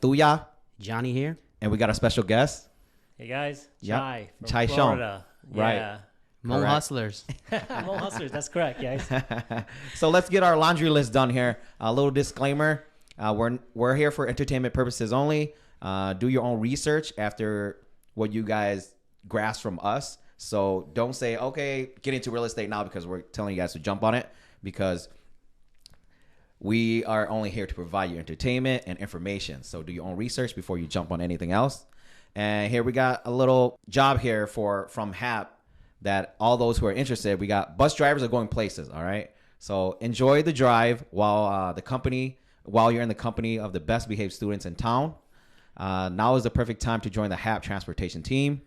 Tuya, Johnny here. and we got a special guest. Hey guys, Yep. Chai from Chai Xiong. Florida. Right. Yeah. Hmong Correct. Hustlers. Hmong Hustlers, that's correct, guys. So let's get our laundry list done here. A little disclaimer: we're here for entertainment purposes only. Do your own research after what you guys grasp from us. So don't say, okay, get into real estate now because we're telling you guys to jump on it, because we are only here to provide you entertainment and information. So do your own research before you jump on anything else. And here we got a little job here from HAP that all those who are interested, we got bus drivers are going places. All right. So enjoy the drive while you're in the company of the best behaved students in town. Now is the perfect time to join the HAP transportation team.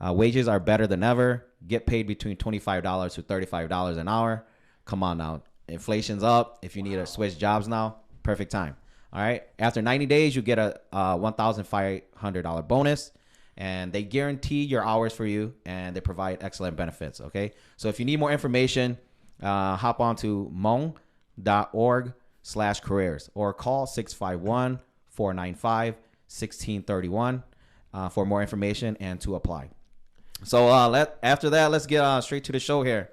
Wages are better than ever. Get paid between $25 to $35 an hour. Come on now. Inflation's up. If you need to switch jobs now, perfect time. All right. After 90 days, you get a $1,500 bonus, and they guarantee your hours for you, and they provide excellent benefits. Okay. So if you need more information, hop on to hmong.org/careers or call 651-495-1631 for more information and to apply. So after that, let's get straight to the show here.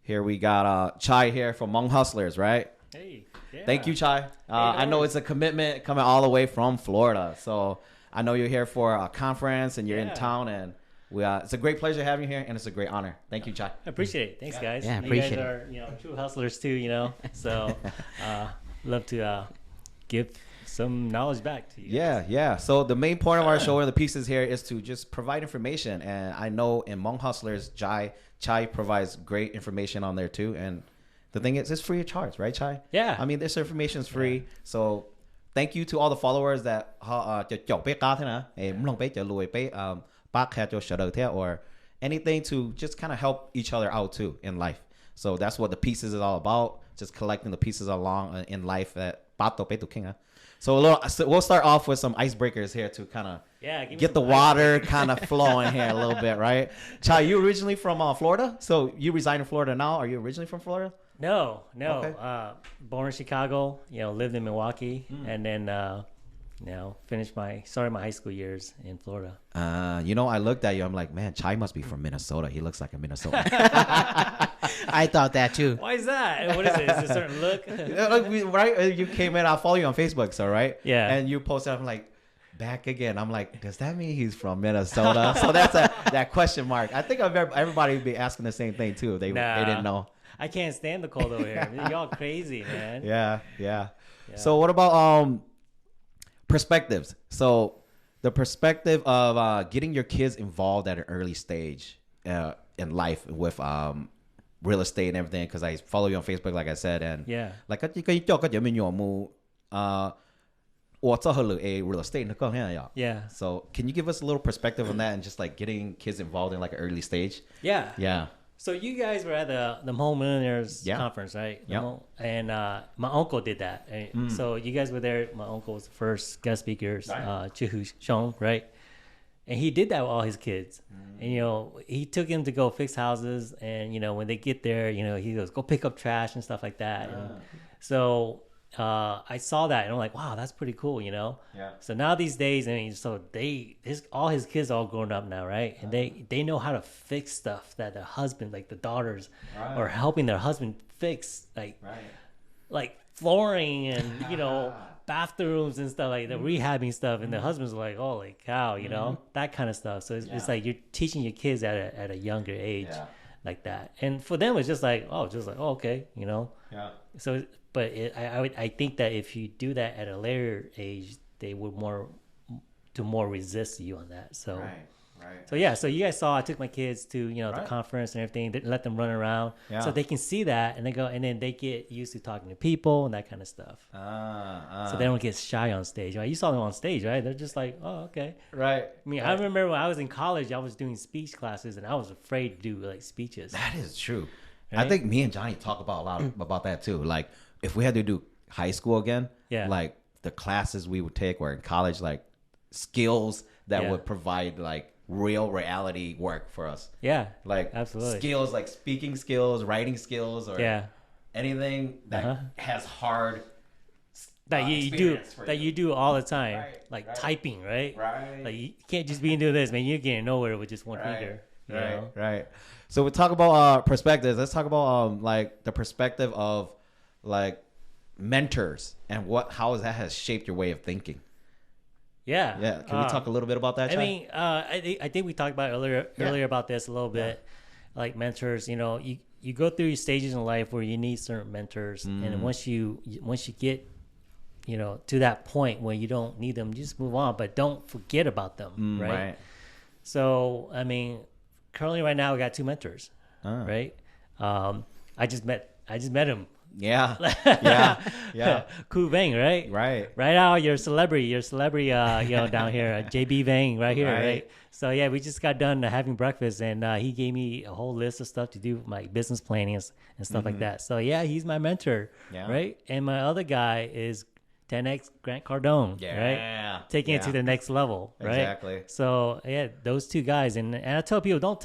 Here we got Chai here from Hmong Hustlers, right? Hey, yeah. Thank you, Chai. I know it's a commitment coming all the way from Florida. So I know you're here for a conference and you're in town, and it's a great pleasure having you here, and it's a great honor. Thank you, Chai. I appreciate it. Thanks, guys. Yeah, you appreciate guys are, true hustlers too, So love to give some knowledge back to you. Yeah. So the main point of our show and the pieces here is to just provide information. And I know in Hmong Hustlers, Chai provides great information on there too. And the thing is, it's free of charge, right, Chai? Yeah. I mean, this information is free. Yeah. So thank you to all the followers that or anything to just kind of help each other out too in life. So that's what the pieces is all about. Just collecting the pieces along in life that. So we'll start off with some icebreakers here to kind of get the water kind of flowing here a little bit, right? Chai, you originally from Florida? So you reside in Florida now? Are you originally from Florida? No. Okay. Born in Chicago, lived in Milwaukee, and then started my high school years in Florida. I looked at you. I'm like, man, Chai must be from Minnesota. He looks like a Minnesotan. I thought that too. Why is that? What is it? Is it a certain look? Right? You came in. I follow you on Facebook, so right? Yeah. And you posted. I'm like, back again. I'm like, does that mean he's from Minnesota? So that's that question mark. I think everybody would be asking the same thing too. They didn't know. I can't stand the cold over here. Y'all crazy, man. Yeah. So what about perspectives? So the perspective of getting your kids involved at an early stage in life with real estate and everything, because I follow you on Facebook, like I said, and like a real estate. Yeah. So can you give us a little perspective on that and just like getting kids involved in like an early stage? Yeah. So you guys were at the Hmong Millionaires conference, right? Yeah. And my uncle did that. So you guys were there. My uncle was the first guest speaker, Xiong, right? And he did that with all his kids. And, he took him to go fix houses. And, when they get there, he goes, go pick up trash and stuff like that. And so I saw that and I'm like, wow, that's pretty cool, Yeah. So now these days, all his kids are all grown up now, right? And they know how to fix stuff that the husband, like the daughters, are helping their husband fix, like flooring and bathrooms and stuff, like the rehabbing stuff. And the husband's like, holy cow, that kind of stuff. So it's like you're teaching your kids at a younger age, like that. And for them, it's just like, okay, Yeah. So, but I think that if you do that at a later age, they would more resist you on that. So, Right. So you guys saw I took my kids to the conference and everything, let them run around, so they can see that and they go, and then they get used to talking to people and that kind of stuff. So they don't get shy on stage. Right? You saw them on stage, right? They're just like, oh, okay. Right. I mean, I remember when I was in college, I was doing speech classes and I was afraid to do like speeches. That is true. Right? I think me and Johnny talk about a lot about that too. Like if we had to do high school again, like the classes we would take were in college, like skills that would provide like real reality work for us. Yeah, like absolutely. Skills like speaking skills, writing skills, or anything that has hard that you do experience for that you. you do all the time, Right, like right. typing, right? Right. Like you can't just be doing this, man. You're getting nowhere with just one finger. You know? Right. So we talk about perspectives. Let's talk about like the perspective of like mentors and how that has shaped your way of thinking. Yeah. Yeah. Can we talk a little bit about that, I Chai? mean, I think we talked about earlier about this a little bit, like mentors. You know, you go through stages in life where you need certain mentors, and once you get, you know, to that point where you don't need them, you just move on, but don't forget about them, right? So, I mean, currently right now we got 2 mentors, right? I just met him. Yeah. Yeah. Ku Vang, right? Right. Right now, you're a celebrity, you know, down here, JB Vang, right here, Right. right? So yeah, we just got done having breakfast, and he gave me a whole list of stuff to do with my business planning and stuff like that. So yeah, he's my mentor, Yeah. right? And my other guy is 10x Grant Cardone, Yeah. right? Taking it to the next level, right? Exactly. So yeah, those 2 guys, and I tell people don't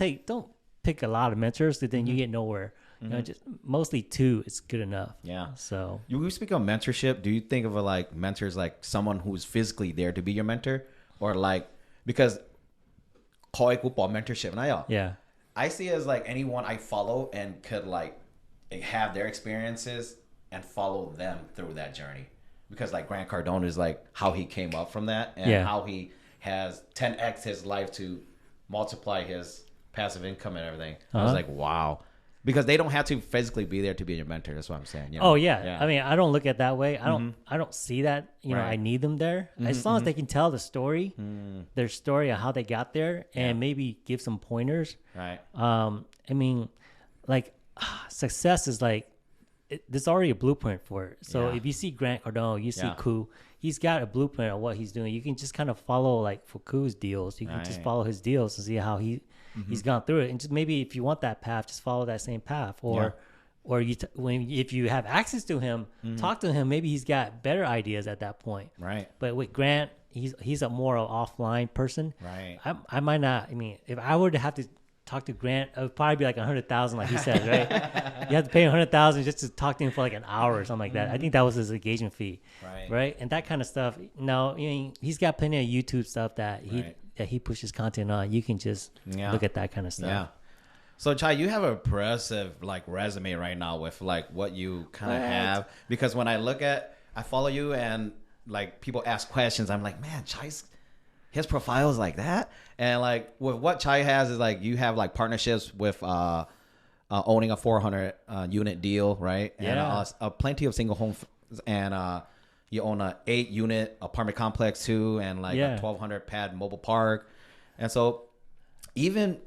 pick a lot of mentors, because then you get nowhere. You know, just mostly 2 is good enough. Yeah. So You speak of mentorship. Do you think of like mentors like someone who's physically there to be your mentor, or like because koi football mentorship and I see it as like anyone I follow and could like have their experiences and follow them through that journey, because like Grant Cardone is like how he came up from that and how he has 10x his life to multiply his passive income and everything. I was like, wow. Because they don't have to physically be there to be your mentor. That's what I'm saying. You know? Oh yeah. I mean, I don't look at it that way. I don't see that. You know, Right. I need them there as long as they can tell the story, their story of how they got there, and maybe give some pointers. Right. I mean, like success is like there's already a blueprint for it. So Yeah. if you see Grant Cardone, you see Yeah. Ku, he's got a blueprint of what he's doing. You can just kind of follow, like for Ku's deals, you can just Right. follow his deals to see how he's gone through it, and just maybe if you want that path, just follow that same path, or if you have access to him, talk to him. Maybe he's got better ideas at that point. Right. But with Grant, he's a more offline person. Right. I might not. I mean, if I were to have to talk to Grant, it would probably be like 100,000, like he said, right? You have to pay 100,000 just to talk to him for like an hour or something like that. I think that was his engagement fee, right? And that kind of stuff. No, I mean, he's got plenty of YouTube stuff that he pushes content on. You can just look at that kind of stuff. Yeah. So Chai, you have an impressive like resume right now with like what you kind of have, because when I follow you and like people ask questions, I'm like, man, his profile is like that. And like with what Chai has is like you have like partnerships with owning a 400 unit deal, right? Yeah. And plenty of single homes, and you own a 8 unit apartment complex too, and like a 1,200 pad mobile park. And so even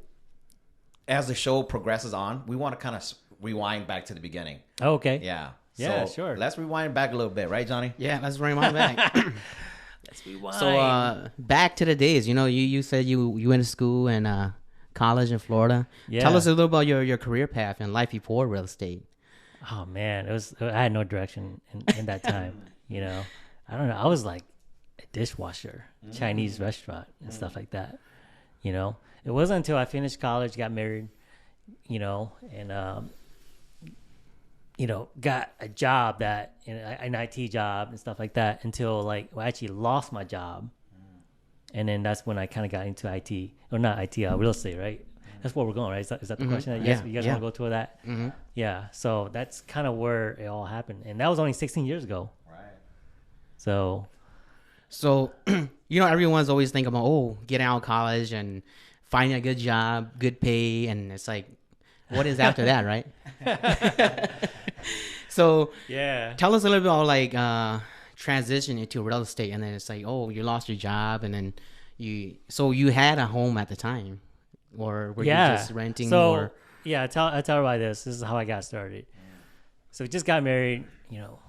as the show progresses on, we want to kind of rewind back to the beginning. Oh, okay. Yeah. Yeah, So sure. Let's rewind back a little bit, right, Johnny? Yeah, let's bring mine back. Let's rewind. So back to the days, you know, you said you went to school and college in Florida. Yeah. Tell us a little about your career path and life before real estate. Oh man, I had no direction in that time. You know, I don't know. I was like a dishwasher, Chinese restaurant and stuff like that. You know, it wasn't until I finished college, got married, you know, and you know, got a job an IT job and stuff like that, until like I actually lost my job. And then that's when I kind of got into IT, or not IT, real estate, right? That's where we're going, right? Is that the question? You guys want to go to that? Mm-hmm. Yeah. So that's kind of where it all happened. And that was only 16 years ago. Right. So, you know, everyone's always thinking about, getting out of college and finding a good job, good pay. And it's like, what is after that, right? So yeah. tell us a little bit about like transition into real estate, and then it's like, you lost your job, and then you had a home at the time, or were you just renting? So I tell everybody this is how I got started. So we just got married, you know,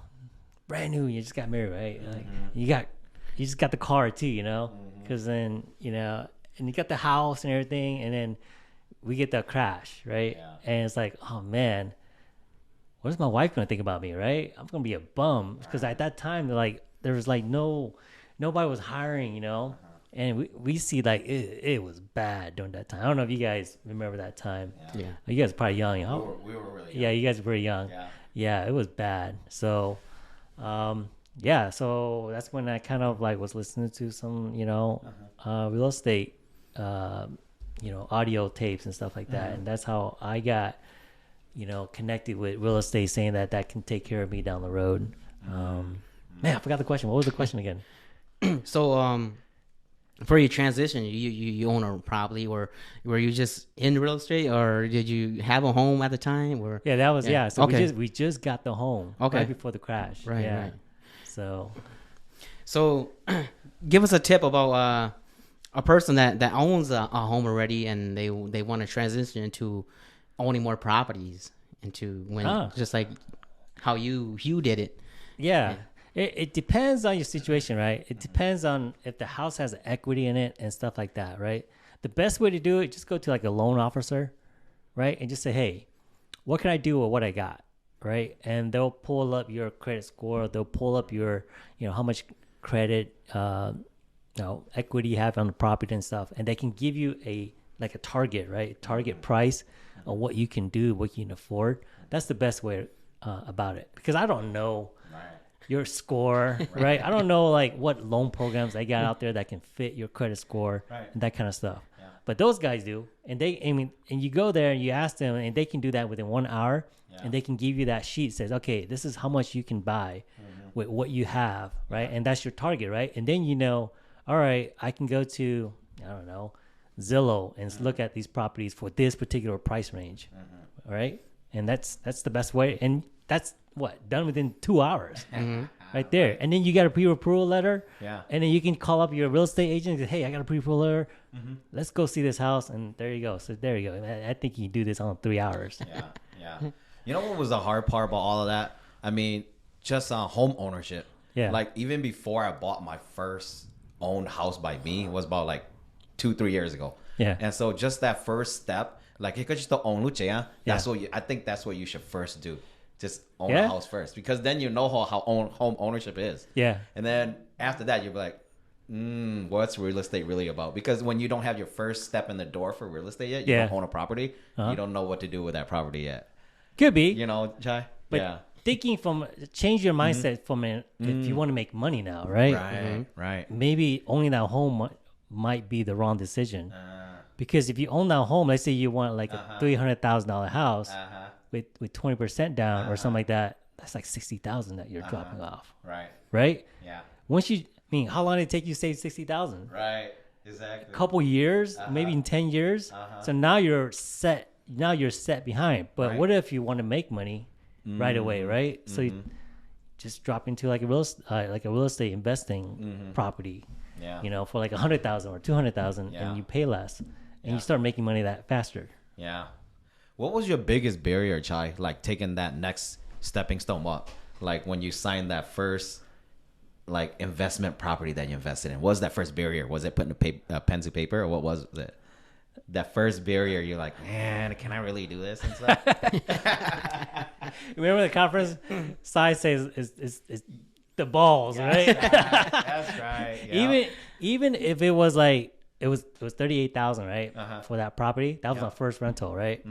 brand new. You just got married, right? Like you just got the car too, you know, because then, you know, and you got the house and everything, and then we get the crash, right? Yeah. And it's like, oh man, what is my wife gonna think about me, right? I'm gonna be a bum, because at that time, like, there was like nobody was hiring, you know, and we see like it was bad during that time. I don't know if you guys remember that time. Yeah. You guys are probably young. We were really young. Yeah, you guys were pretty young. Yeah. Yeah, it was bad. So yeah, so that's when I kind of like was listening to some, real estate, audio tapes and stuff like that. And that's how I got, connected with real estate, saying that can take care of me down the road. Man, I forgot the question. What was the question again? So, for your transition, you own a property, or were you just in real estate, or did you have a home at the time? Or Yeah, that was So okay. we just got the home right before the crash. Right, yeah. right. So give us a tip about a person that owns a home already, and they want to transition into owning more properties, into just like how you did it. Yeah. It depends on your situation, right? It depends on if the house has equity in it and stuff like that, right? The best way to do it, just go to like a loan officer, right? And just say, hey, what can I do with what I got, right? And they'll pull up your credit score. They'll pull up your, how much credit, equity you have on the property and stuff. And they can give you a target, right? Target price of what you can do, what you can afford. That's the best way about it, because I don't know your score, right? I don't know like what loan programs they got out there that can fit your credit score and that kind of stuff. Yeah. But those guys do, and and you go there and you ask them, and they can do that within 1 hour, and they can give you that sheet that says, okay, this is how much you can buy with what you have, right? And that's your target, right? And then all right, I can go to Zillow and look at these properties for this particular price range, right? And that's the best way, and that's done within 2 hours right there. And then you got a pre-approval letter, and then you can call up your real estate agent and say, hey, I got a pre-approval letter, let's go see this house. And there you go. So there you go. I think you can do this on 3 hours. You know what was the hard part about all of that? I mean, just home ownership. Like even before I bought my first owned house by me, it was about like 2-3 years ago. And so just that first step, like just the own lucha, I think that's what you should first do. Just own a house first, because then you know how home ownership is. And then after that, you'll be like, what's real estate really about? Because when you don't have your first step in the door for real estate yet, you don't own a property, you don't know what to do with that property yet. Could be. Jai? But thinking change your mindset from if you want to make money now, right? Right. Maybe owning that home might be the wrong decision. Because if you own that home, let's say you want like a $300,000 house, with 20% down or something like that, that's like $60,000 that you're dropping off. Right? Yeah. How long did it take you to save $60,000? Right. Exactly. A couple years, maybe in 10 years. So now you're set. Now you're set behind. But what if you want to make money right away, right? So you just drop into like a real estate investing property, for like $100,000 or $200,000, and you pay less, and you start making money that faster. Yeah. What was your biggest barrier, Chai? Like taking that next stepping stone up, like when you signed that first like investment property that you invested in. What was that first barrier? Was it putting pen to paper, or what was it? That first barrier, you're like, man, can I really do this and stuff? Remember the conference? Sai says is the balls, right? That's right. Yeah. Even if it was like it was $38,000, right, for that property. That was my first rental, right?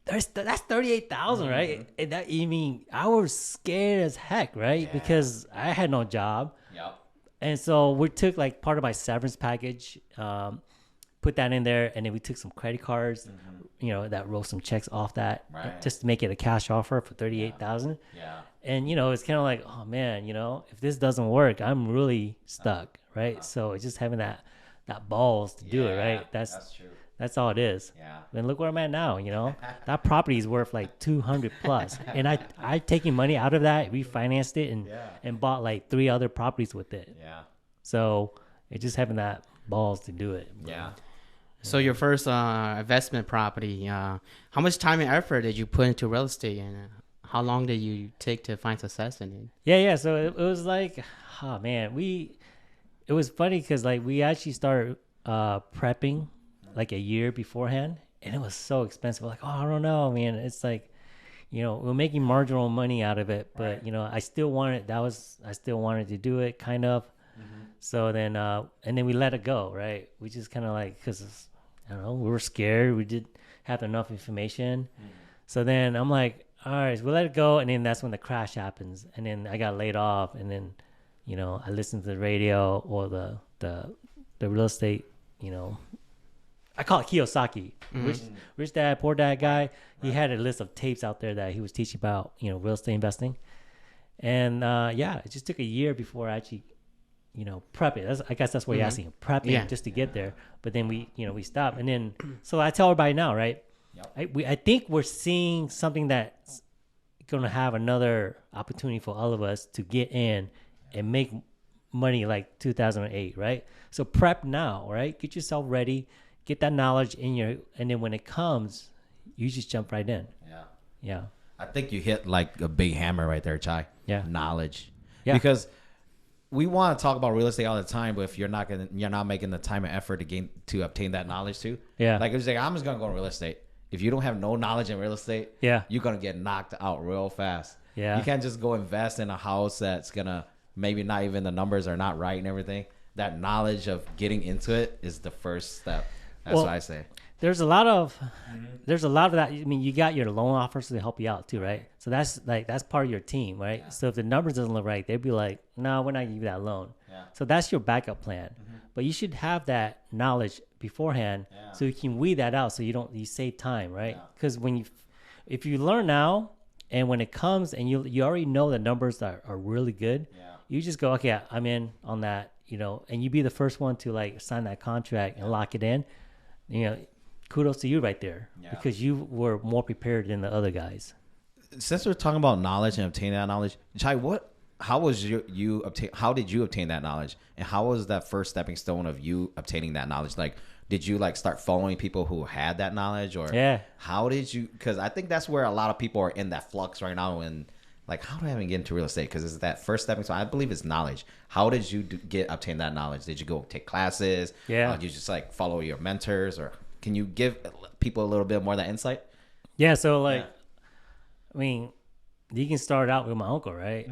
That's $38,000, right? And that, I was scared as heck, right? Because I had no job. And so we took like part of my severance package, put that in there, and then we took some credit cards, that wrote some checks off that, just to make it a cash offer for $38,000. And it's kind of like, oh man, if this doesn't work, I'm really stuck, right? So it's just having that balls to do it, right? That's true. That's all it is. And look where I'm at now, that property is worth like 200 plus. And I taking money out of that, refinanced it and bought like 3 other properties with it. So it's just having that balls to do it. So your first investment property, how much time and effort did you put into real estate, and how long did you take to find success in it? Yeah. So it was like, oh man, it was funny because like we actually started prepping like a year beforehand, and it was so expensive. We're like, oh, I don't know, man. It's like, we're making marginal money out of it, but I still wanted to do it, kind of. So then, and then we let it go, right? We just kind of like, because I don't know, we were scared. We didn't have enough information. So then I'm like, all right, so we'll let it go. And then that's when the crash happens. And then I got laid off. And then, I listened to the radio or the real estate, I call it Kiyosaki. Rich Dad, Poor Dad guy. He had a list of tapes out there that he was teaching about, real estate investing. And it just took a year before I actually, prep it. I guess that's what you're asking, prepping just to get there. But then we stopped. And then, so I tell everybody now, right? Yep. I think we're seeing something that's going to have another opportunity for all of us to get in and make money like 2008, right? So prep now, right? Get yourself ready, get that knowledge and then when it comes, you just jump right in. Yeah. I think you hit like a big hammer right there, Chai. Yeah. Knowledge. Yeah. Because we want to talk about real estate all the time, but if you're not making the time and effort to obtain that knowledge too. Yeah. Like it's like I'm just gonna go in real estate. If you don't have no knowledge in real estate, you're gonna get knocked out real fast. Yeah. You can't just go invest in a house that's gonna maybe not even the numbers are not right and everything. That knowledge of getting into it is the first step. That's what I say. There's a lot of that. I mean, you got your loan offers to help you out too, right? So that's part of your team, right? Yeah. So if the numbers doesn't look right, they'd be like, no, we're not giving you that loan. Yeah. So that's your backup plan. But you should have that knowledge beforehand so you can weed that out so you save time, right? Because if you learn now and when it comes and you already know the numbers are really good, you just go, okay, I'm in on that, and you be the first one to like sign that contract and lock it in, kudos to you right there because you were more prepared than the other guys. Since we're talking about knowledge and obtaining that knowledge, Chai, how did you obtain that knowledge, and how was that first stepping stone of you obtaining that knowledge? Like, did you like start following people who had that knowledge, or how did you? Because I think that's where a lot of people are in that flux right now, and like, how do I even get into real estate? Because it's that first stepping stone. I believe it's knowledge. How did you obtain that knowledge? Did you go take classes? Did you just like follow your mentors, or can you give people a little bit more of that insight? Yeah. So I mean, you can start out with my uncle, right?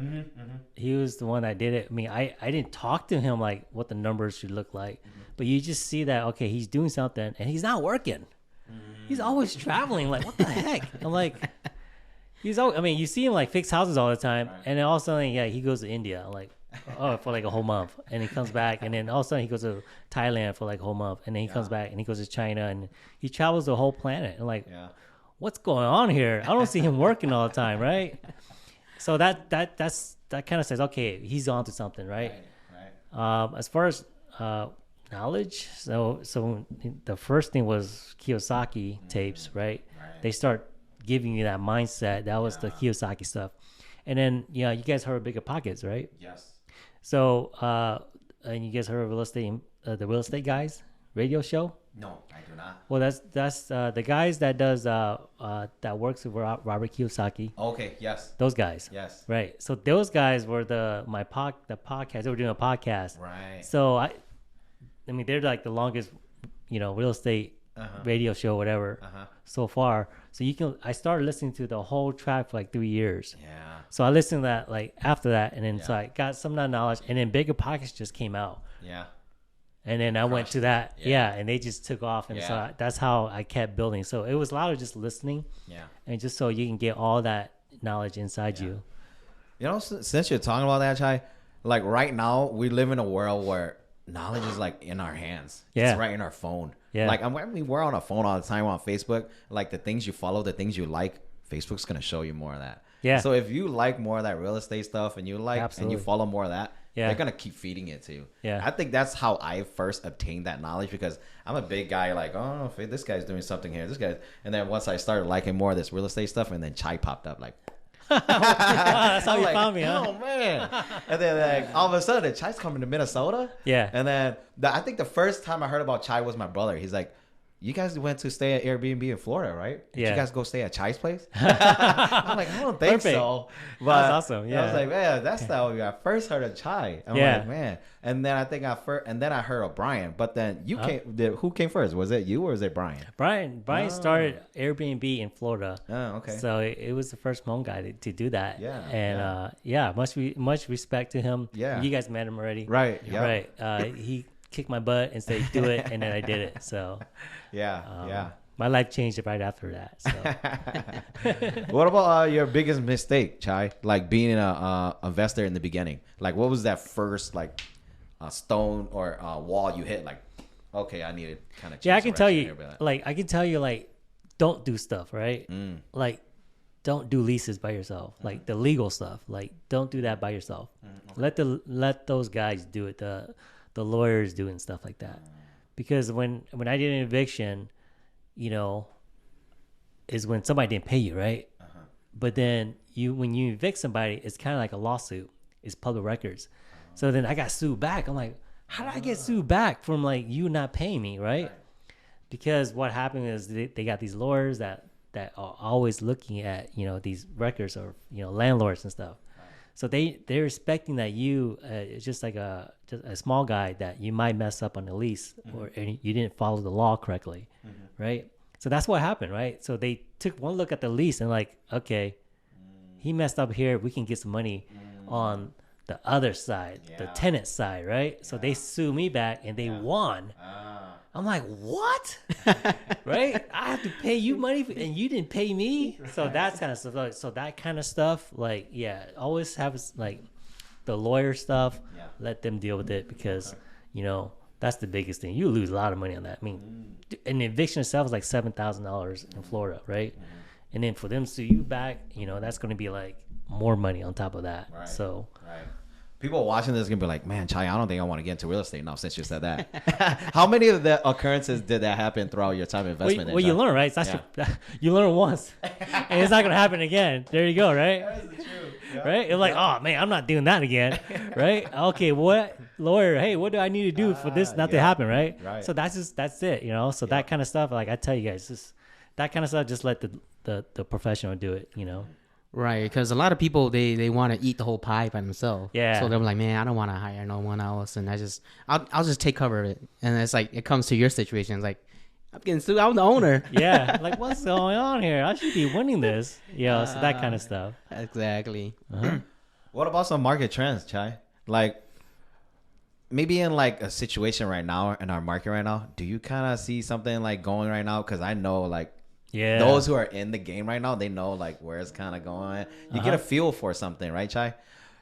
He was the one that did it. I mean, I didn't talk to him like what the numbers should look like, but you just see that, okay, he's doing something and he's not working. He's always traveling. Like, what the heck? I'm like, you see him like fix houses all the time. And then all of a sudden, he goes to India, like, for like a whole month. And he comes back. And then all of a sudden he goes to Thailand for like a whole month. And then he comes back and he goes to China and he travels the whole planet. And like, what's going on here? I don't see him working all the time, right? So that kind of says, okay, he's on to something, right? As far as knowledge, so the first thing was Kiyosaki tapes, right? They start giving you that mindset. That was the Kiyosaki stuff. And then, you guys heard of Bigger Pockets, right? Yes. So, and you guys heard of the Real Estate Guys radio show? No, I do not. Well, that's the guys that does that works with Robert Kiyosaki. Okay, yes. Those guys. Yes. Right. So those guys were the podcast. They were doing a podcast. Right. So I mean, they're like the longest, real estate radio show, whatever, so far. So I started listening to the whole track for like 3 years. Yeah. So I listened to that like after that, and then so I got some of that knowledge, and then Bigger Pockets just came out. Yeah. And then I went to that, and they just took off, and so that's how I kept building. So it was a lot of just listening, and just so you can get all that knowledge inside you. Since you're talking about that, Chai, like right now we live in a world where knowledge is like in our hands. It's right in our phone. Yeah. Like we're on a phone all the time on Facebook. Like the things you follow, the things you like, Facebook's gonna show you more of that. Yeah. So if you like more of that real estate stuff, and you and you follow more of that. Yeah. They're going to keep feeding it to you. Yeah. I think that's how I first obtained that knowledge, because I'm a big guy like, oh, this guy's doing something here. This guy. And then once I started liking more of this real estate stuff, and then Chai popped up like. That's how you found me, huh? Oh, man. And then like all of a sudden, Chai's coming to Minnesota. Yeah. And then I think the first time I heard about Chai was my brother. He's like, you guys went to stay at Airbnb in Florida, right? Did you guys go stay at Chai's place? I'm like, I don't think so. But that's awesome. Yeah. I was like, man, that's how I first heard of Chai. I'm like, man. And then I think I heard of Brian. But then who came first? Was it you or was it Brian? Brian started Airbnb in Florida. Oh, okay. So it was the first Hmong guy to do that. Yeah. And much respect to him. Yeah. You guys met him already. Right. Yeah. Right. He kicked my butt and said do it, and then I did it. So yeah. my life changed right after that. So. What about your biggest mistake, Chai? Like being a investor in the beginning. Like, what was that first like stone or wall you hit? Like, okay, I need to kind of change. Yeah, I can tell you. I can tell you, don't do stuff, right? Like, don't do leases by yourself. Like the legal stuff. Like, don't do that by yourself. Okay. Let those guys do it. The lawyers doing stuff like that. Because when I did an eviction, is when somebody didn't pay you, right? But then when you evict somebody, it's kind of like a lawsuit. It's public records. So then I got sued back. I'm like, how did I get sued back from like you not paying me, right? Because what happened is they got these lawyers that are always looking at these records or landlords and stuff. So they're expecting that you just like a small guy that you might mess up on the lease or you didn't follow the law correctly, right? So that's what happened, right? So they took one look at the lease and like, okay, he messed up here. We can get some money on the other side, the tenant side, right? So they sue me back and they won. I'm like, what? Right? I have to pay you money and you didn't pay me. So that's kind of stuff. So that kind of stuff, like, always have like the lawyer stuff. Let them deal with it because, that's the biggest thing. You lose a lot of money on that. I mean, an eviction itself is like $7,000 in Florida, right? And then for them to sue you back, that's going to be like more money on top of that. Right. So. Right. People watching this are gonna be like, man, Chai, I don't think I want to get into real estate now since you said that. How many of the occurrences did that happen throughout your time investment? Well, you learn, right? You learn once, and it's not gonna happen again. There you go, right? That's the truth. Yeah. Right? It's like, oh man, I'm not doing that again, right? Okay, what lawyer? Hey, what do I need to do for this not to happen, right? So that's it, So that kind of stuff, like I tell you guys, just that kind of stuff, just let the professional do it, Right, because a lot of people they want to eat the whole pie by themselves. Yeah. So they're like, man, I don't want to hire no one else, and I'll just take cover of it. And it's like it comes to your situation, it's like I'm getting sued. I'm the owner. Yeah, like what's going on here? I should be winning this. So that kind of stuff. Exactly. What about some market trends, Chai? Like maybe in like a situation right now in our market right now, do you kind of see something like going right now? Because I know like. Yeah. Those who are in the game right now, they know like where it's kind of going. You get a feel for something, right, Chai?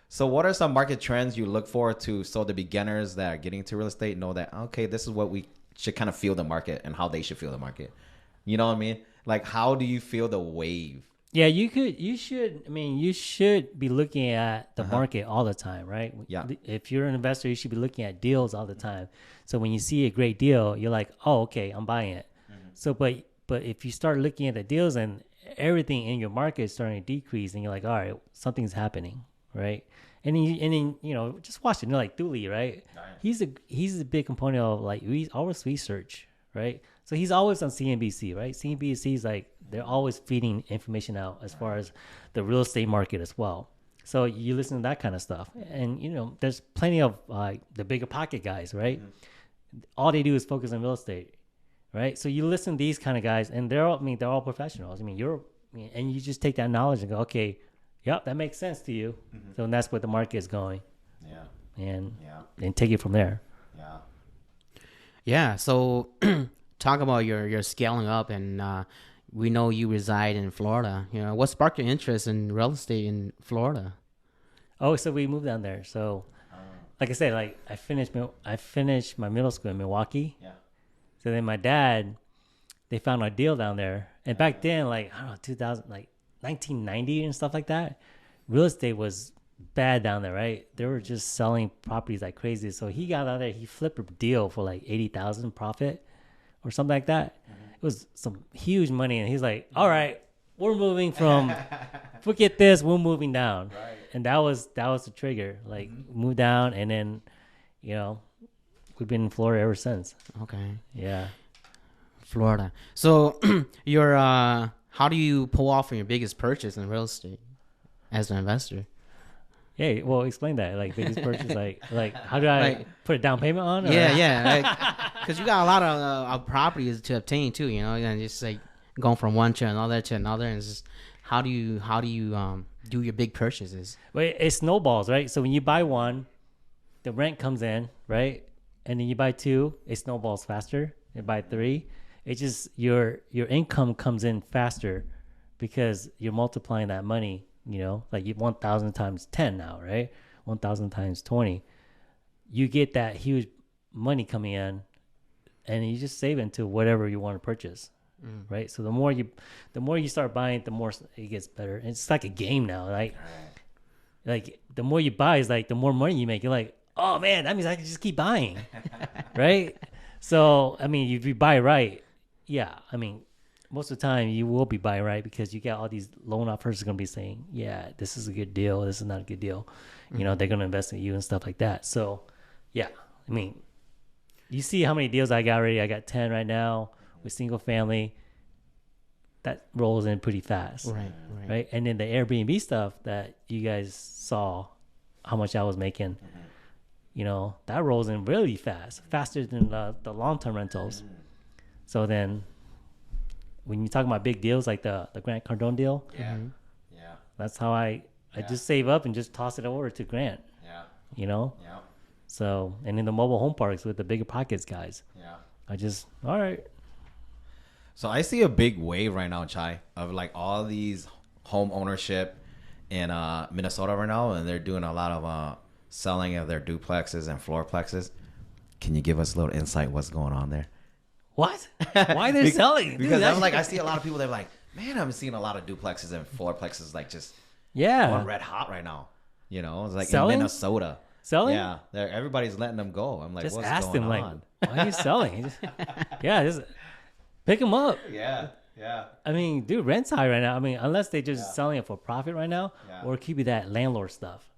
So what are some market trends you look for so the beginners that are getting into real estate know that, okay, this is what we should kind of feel the market and how they should feel the market. You know what I mean? Like, how do you feel the wave? Yeah, you should be looking at the market all the time, right? Yeah. If you're an investor, you should be looking at deals all the time. So when you see a great deal, you're like, oh, okay, I'm buying it. So, but if you start looking at the deals and everything in your market is starting to decrease, and you're like, all right, something's happening, right? And then just watch it. Like Dooley, right? He's a big component of like always research, right? So he's always on CNBC, right? CNBC is like they're always feeding information out as far as the real estate market as well. So you listen to that kind of stuff, and there's plenty of the bigger pocket guys, right? All they do is focus on real estate. Right, so you listen to these kind of guys, and they're all professionals. and you just take that knowledge and go, okay, yep, that makes sense to you. So that's where the market is going. And take it from there. Yeah. So talk about your scaling up, and we know you reside in Florida. What sparked your interest in real estate in Florida? Oh, so we moved down there. So, like I said, like I finished my middle school in Milwaukee. Yeah. So then my dad, they found a deal down there. And back then, like, I don't know, 2000, like 1990 and stuff like that, real estate was bad down there, right? They were just selling properties like crazy. So he got out there, he flipped a deal for like 80,000 profit or something like that. It was some huge money. And he's like, all right, we're moving from, forget this, we're moving down. Right. And that was the trigger. Like, move down, and then, we've been in Florida ever since. Okay. Yeah. Florida. So how do you pull off from your biggest purchase in real estate as an investor? Yeah, well, explain that. Like biggest purchase, like how do I put a down payment on? Or? Yeah. Because you got a lot of properties to obtain too, and just like going from one to another, and it's just how do you do your big purchases? Well, it snowballs, right? So when you buy one, the rent comes in, right? And then you buy two, it snowballs faster. You buy three, It's just your income comes in faster because you're multiplying that money. You know, like you 1,000 times 10 now, right? 1,000 times 20. You get that huge money coming in, and you just save into whatever you want to purchase, right? So the more you start buying, the more it gets better. And it's like a game now, like the more you buy is like the more money you make. You're like, oh man, that means I can just keep buying, right? So I mean, if you buy right, yeah, I mean, most of the time you will be buying right because you got all these loan offers going to be saying, yeah, this is a good deal, this is not a good deal. You know, they're going to invest in you and stuff like that. So yeah, I mean, you see how many deals I got already. I got 10 right now with single family. That rolls in pretty fast. Right. And then the Airbnb stuff that you guys saw, how much I was making, you know, that rolls in really fast, faster than the long-term rentals. So then when you talk about big deals like the Grant Cardone deal, that's how I just save up and just toss it over to Grant. You know? So, and in the mobile home parks with the bigger pockets guys, I just, all right. So I see a big wave right now, Chai, of like all these home ownership in Minnesota right now, and they're doing a lot of selling of their duplexes and floorplexes. Can you give us a little insight what's going on there? What? Why they're selling? Because I'm like, I see a lot of people, they're like, man, I'm seeing a lot of duplexes and floorplexes like just going red hot right now. You know, it's like selling? In Minnesota. Selling? Yeah, everybody's letting them go. I'm like, just what's ask going them, on? Like, why are you selling? Just pick them up. Yeah. I mean, dude, rent's high right now. I mean, unless they're just selling it for profit right now, or it could be that landlord stuff,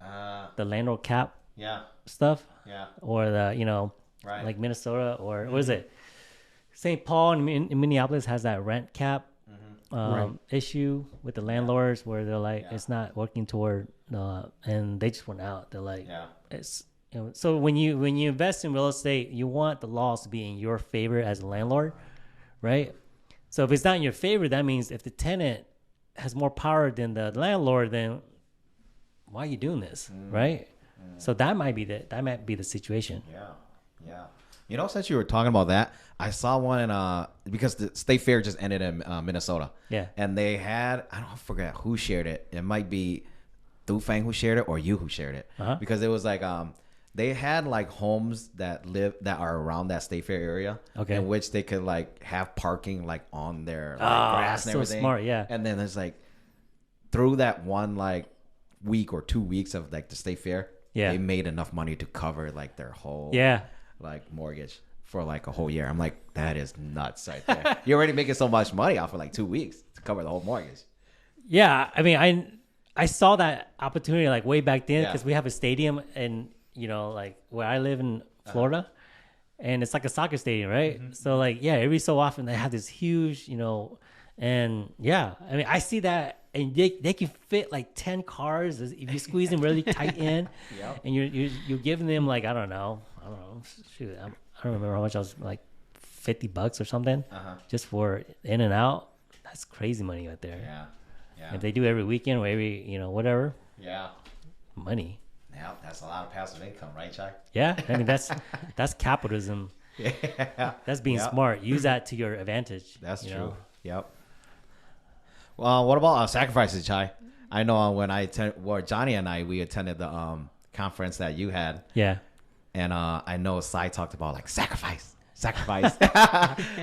the landlord cap stuff, or the, you know, like Minnesota, or what is it? St. Paul in Minneapolis has that rent cap issue with the landlords where they're like, it's not working toward, and they just went out. They're like, it's, you know, so when you invest in real estate, you want the laws to be in your favor as a landlord, right? So if it's not in your favor, that means if the tenant has more power than the landlord, then why are you doing this, right? So that might be the situation. Yeah. You know, since you were talking about that, I saw one in because the state fair just ended in Minnesota. Yeah. And they had, I don't forget who shared it. It might be Du Fang who shared it or you who shared it. Because it was like they had like homes that are around that state fair area, in which they could like have parking like on their grass and everything. So smart, yeah. And then there's like through that one like week or 2 weeks of like the state fair, they made enough money to cover like their whole like mortgage for like a whole year. I'm like, that is nuts right there. You're already making so much money off of like 2 weeks to cover the whole mortgage. Yeah, I mean, I saw that opportunity like way back then because we have a stadium and, you know, like where I live in Florida, and it's like a soccer stadium, right? So like, yeah, every so often they have this huge, you know, and I mean, I see that, and they can fit like 10 cars if you squeeze them really tight in, and you're giving them like I don't know, shoot, I don't remember how much I was, like $50 or something, just for in and out. That's crazy money right there. Yeah. If they do every weekend or every, you know, whatever. Yeah. Money. Yeah, that's a lot of passive income, right, Chuck? Yeah, I mean that's capitalism. That's being smart. Use that to your advantage. That's true. Know? Yep. Well, what about sacrifices, Chai? I know when Johnny and we attended the conference that you had. Yeah. And I know Sai talked about like sacrifice.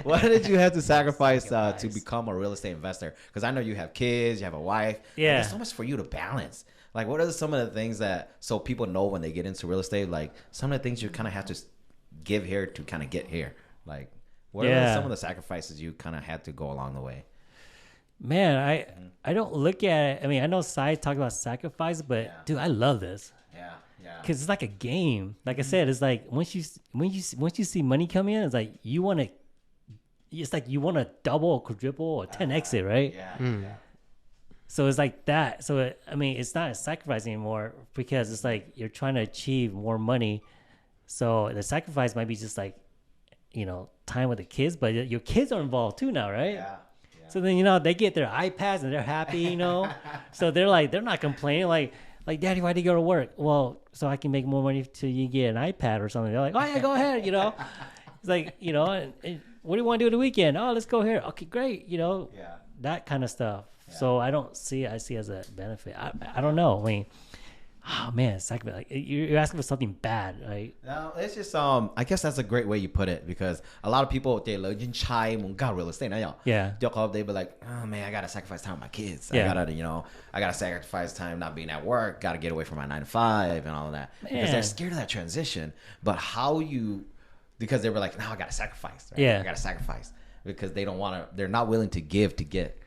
What did you have to sacrifice to become a real estate investor? Because I know you have kids, you have a wife. Yeah. There's so much for you to balance. Like, what are some of the things that so people know when they get into real estate? Like, some of the things you kind of have to give here to kind of get here. Like, what are some of the sacrifices you kind of had to go along the way? Man, I don't look at it. I mean, I know Sai talked about sacrifice, but dude, I love this. Yeah. Because it's like a game. Like I said, it's like once you see money come in, it's like you want to double or quadruple or 10x it, right? Yeah. So it's like that. So I mean, it's not a sacrifice anymore because it's like you're trying to achieve more money. So the sacrifice might be just like, you know, time with the kids, but your kids are involved too now, right? Yeah. So then, you know, they get their iPads and they're happy, you know. So they're not complaining like, Daddy, why do you go to work? Well, so I can make more money till you get an iPad or something. They're like, oh yeah, go ahead, you know. It's like, you know, and what do you want to do the weekend? Oh, let's go here. Okay, great. Yeah. That kind of stuff. Yeah. So I see as a benefit. I don't know. I mean, oh man, it's like you're asking for something bad, right? No, it's just I guess that's a great way you put it, because a lot of people they look in Chai got real estate now. Yeah. They be like, oh man, I gotta sacrifice time with my kids. Yeah. I gotta sacrifice time not being at work. Gotta get away from my 9 to 5 and all of that, because they're Man. scared of that transition. But because they were like, now I gotta sacrifice. Right? Yeah. I gotta sacrifice because they don't want to. They're not willing to give to get.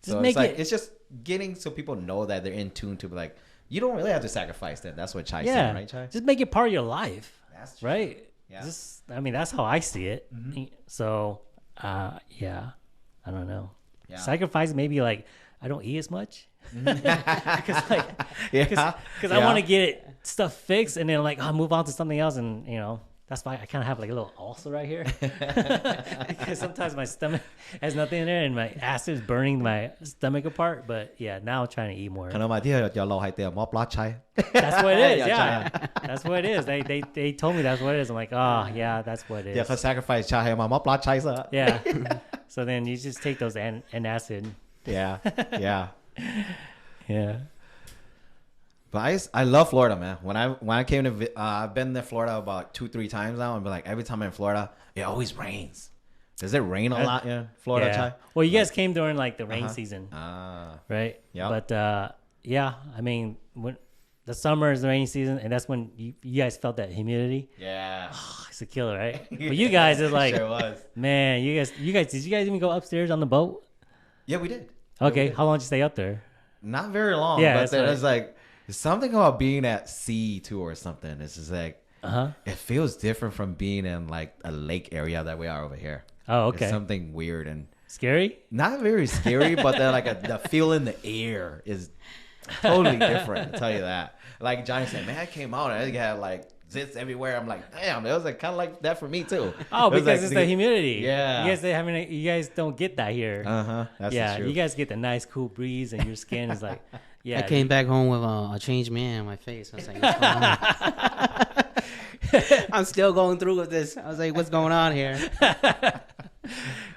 So make it's like it- it's just getting so people know that they're in tune to be like, you don't really have to sacrifice that. That's what Chai Yeah. said, right, Chai? Just make it part of your life. That's true. Right? Yeah. I mean, that's how I see it. So, yeah, I don't know. Yeah. Sacrifice maybe like I don't eat as much because like Yeah. because I want to get stuff fixed and then like I'll move on to something else, and that's why I kind of have like a little ulcer right here because sometimes my stomach has nothing in there and my acid is burning my stomach apart. But yeah, now I'm trying to eat more. 可能埋啲有落喺地冇 blood Chai. That's what it is. Yeah, Yeah, that's what it is. They told me that's what it is. I'm like, oh yeah, that's what it Yeah, is. 佢 sacrifice Chai 係冇 blood Chai 啫。 Yeah. So then you just take those antacid. Yeah. Yeah. Yeah. But I love Florida, man. When I came to, I've been to Florida about 2-3 times now, and like every time I'm in Florida, it always rains. Does it rain a lot in Florida, Yeah. Chai? Well, you guys came during like the rain season, Ah, right? Yeah. But yeah, I mean, when the summer is the rainy season, and that's when you guys felt that humidity. yeah. It's a killer, right? But you guys is like, Sure was. man, you guys, did you guys even go upstairs on the boat? Yeah, we did. Okay, how long did you stay up there? Not very long. Yeah, but that's there's right. like something about being at sea too, or something. It's just like it feels different from being in like a lake area that we are over here. Oh, okay. It's something weird and Scary? not very scary, but then like the feel in the air is totally different. I'll tell you that. Like Johnny said, man, I came out and I had like zits everywhere. I'm like, damn, it was like kind of like that for me too. Oh, It was because like it's the humidity. Yeah. You guys don't get that here. That's Yeah, true. you guys get the nice cool breeze and your skin is like, yeah. I came back home with a changed man on my face. I was like, what's going on? I'm still going through with this. I was like, what's going on here?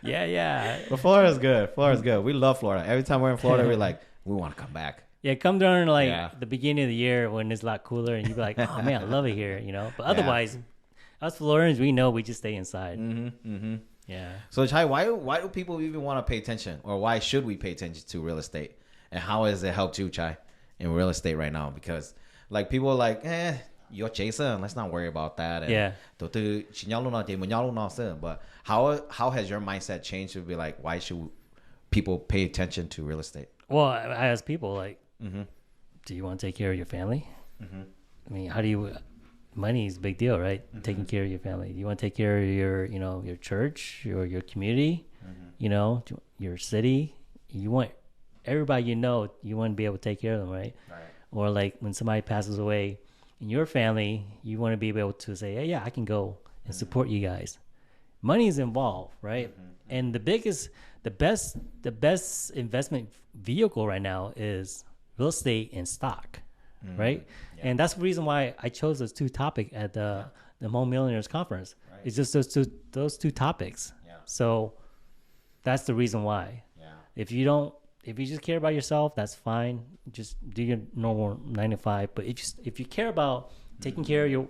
Yeah. But Florida's good. Florida's good. We love Florida. Every time we're in Florida, we're like, we want to come back. Yeah, come during like Yeah. the beginning of the year when it's a lot cooler and you be like, oh man, I love it here, But otherwise, us Floridians, we know we just stay inside. Yeah. So Chai, why do people even want to pay attention, or why should we pay attention to real estate, and how has it helped you, Chai, in real estate right now? Because like people are like, you're Jason, let's not worry about that. And Yeah. But how has your mindset changed to be like, why should people pay attention to real estate? Well, I ask people like, do you want to take care of your family? I mean, how do you? Money is a big deal, right? Taking care of your family. You want to take care of your, your church or your community, your city. You want everybody you want to be able to take care of them, right? Or like when somebody passes away in your family, you want to be able to say, hey, yeah, I can go and support you guys. Money is involved, right? And the best investment vehicle right now is real estate and stock, right? Yeah. And that's the reason why I chose those two topics at the Hmong Millionaires conference. Right. It's just those two topics. Yeah. So that's the reason why. Yeah. If you just care about yourself, that's fine. Just do your normal 9 to 5. But if you care about taking care of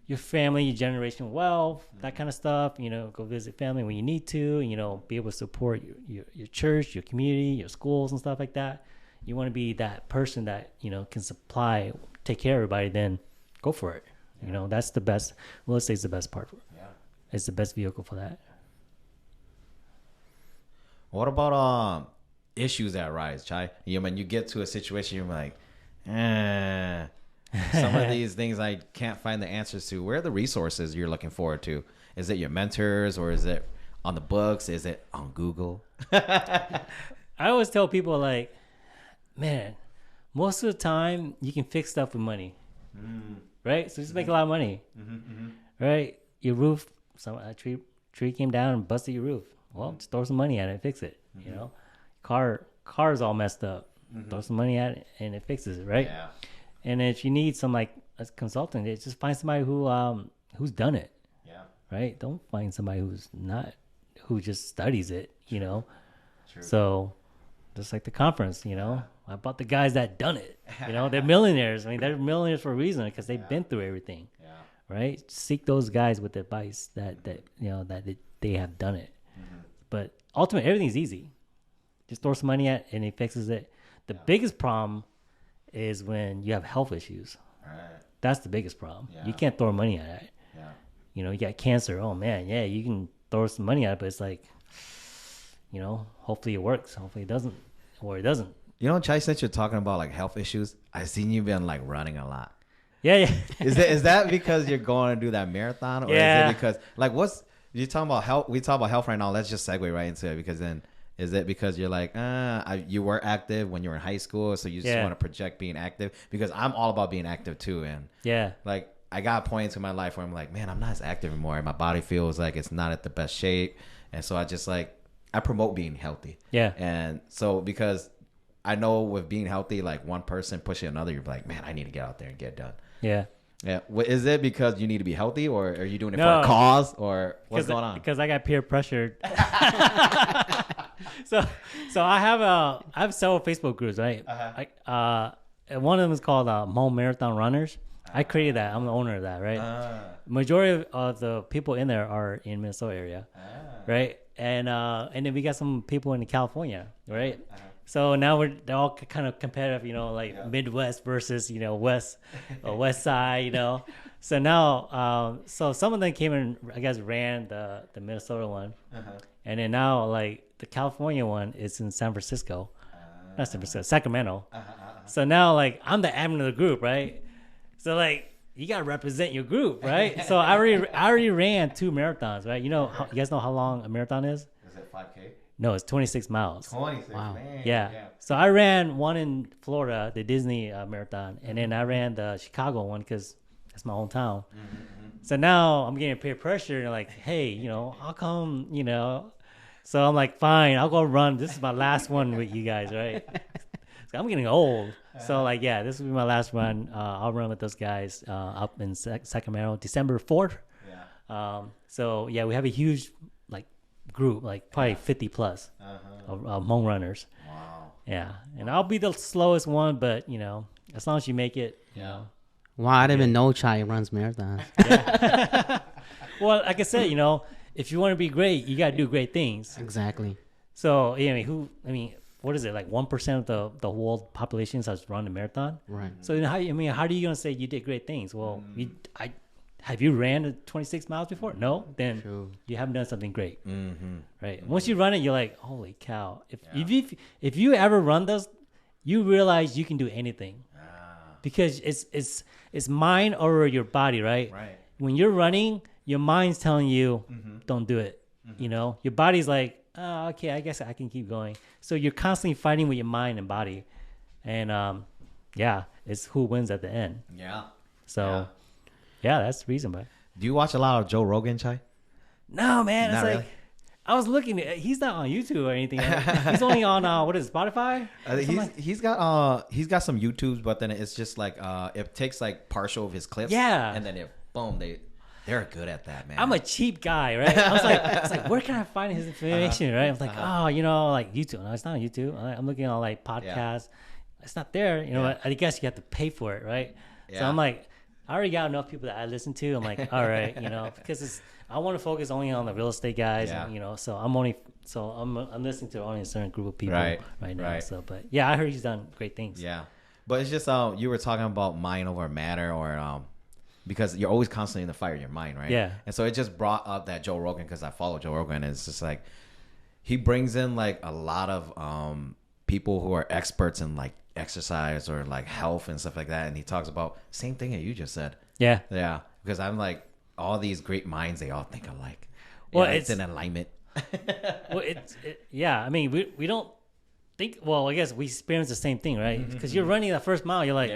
your family, your generational wealth, that kind of stuff, go visit family when you need to, be able to support your church, your community, your schools and stuff like that. You want to be that person that, can take care of everybody, then go for it. Yeah. That's the best. Real estate's the best part. Yeah. It's the best vehicle for that. What about issues that arise, Chai? When you get to a situation, you're like, some of these things I can't find the answers to. Where are the resources you're looking forward to? Is it your mentors, or is it on the books? Is it on Google? I always tell people like, man, most of the time you can fix stuff with money, right? So just make a lot of money, right? Your roof, a tree came down and busted your roof. Well, just throw some money at it and fix it. Car's all messed up. Throw some money at it and it fixes it, right? Yeah. And if you need some like a consultant, just find somebody who's done it. Yeah. Right? Don't find somebody who's not who just studies it, True. So just like the conference, about the guys that done it, they're millionaires. I mean, they're millionaires for a reason because they've been through everything, right? Seek those guys with advice that they have done it. But ultimately, everything's easy. Just throw some money at it and it fixes it. The biggest problem is when you have health issues. Right. That's the biggest problem. Yeah. You can't throw money at it. Yeah. You got cancer. Oh man, yeah, you can throw some money at it, but it's like, hopefully it works. Hopefully it doesn't, or it doesn't. Chai, since you're talking about like health issues, I've seen you been like running a lot. Yeah. Is that because you're going to do that marathon, or is it because like you're talking about health? We talk about health right now. Let's just segue right into it, because then is it because you're like you were active when you were in high school, so you just want to project being active? Because I'm all about being active too, and like I got points in my life where I'm like, man, I'm not as active anymore. My body feels like it's not at the best shape, and so I promote being healthy. Yeah, and so because I know with being healthy, like one person pushing another, you're like, man, I need to get out there and get it done. Yeah. Yeah. Is it because you need to be healthy, or are you doing it for a cause, or what's going on? Because I got peer pressured. So I have several Facebook groups, right? One of them is called Hmong Marathon Runners. I created that. I'm the owner of that, right? Majority of the people in there are in Minnesota area, right? And then we got some people in California, right? So now they're all kind of competitive, Midwest versus, West side, So now, so some of them came and I guess ran the Minnesota one. And then now like the California one is in San Francisco, not San Francisco, Sacramento. So now like I'm the admin of the group, right? So like you got to represent your group, right? So I already ran 2 marathons, right? You guys know how long a marathon is? Is it 5K? No, it's 26 miles. 26, wow. Man. Yeah. So I ran one in Florida, the Disney marathon, and then I ran the Chicago one because that's my hometown. So now I'm getting peer pressure and like, hey, how come, So I'm like, fine, I'll go run. This is my last one with you guys, right? So I'm getting old. So like, yeah, this will be my last run. I'll run with those guys up in Sacramento, December 4th. Yeah. So yeah, we have a huge group, like probably 50 plus of Hmong runners. Wow. Yeah, and I'll be the slowest one, but as long as you make it. Wow, I didn't even know Chai runs marathons. Well, like I said, if you want to be great, you got to do great things. Exactly. So what is it, like 1% of the world population has run a marathon? Right. So how are you gonna say you did great things? Well, have you ran 26 miles before? No, then you haven't done something great, right? Once you run it, you're like, holy cow! If you ever run those, you realize you can do anything, because it's mind over your body, right? Right. When you're running, your mind's telling you, don't do it. Your body's like, oh, okay, I guess I can keep going. So you're constantly fighting with your mind and body, and it's who wins at the end. Yeah. So. Yeah, that's the reason. But do you watch a lot of Joe Rogan, Chai? No, man. Not it's really? like I was looking. He's not on YouTube or anything. He's only on what is it, Spotify? He's got some YouTubes, but then it's just like it takes like partial of his clips. Yeah. And then boom, they're good at that, man. I'm a cheap guy, right? I was like, where can I find his information, right? I was like, like YouTube. No, it's not on YouTube. I'm looking on like podcasts. It's not there. I guess you have to pay for it, right? Yeah. So I'm like, I already got enough people that I listen to. I'm like, all right, because I want to focus only on the real estate guys, so I'm listening to only a certain group of people right now. Right. So, but yeah, I heard he's done great things. Yeah, but it's just you were talking about mind over matter, or because you're always constantly in the fight of your mind, right? Yeah. And so it just brought up that Joe Rogan, because I follow Joe Rogan, and it's just like he brings in like a lot of people who are experts in like exercise or like health and stuff like that, and he talks about same thing that you just said. Yeah, because I'm like, all these great minds, they all think alike. Well, it's in alignment. Well, I mean, we don't think. Well, I guess we experience the same thing, right? Because you're running that first mile, you're like,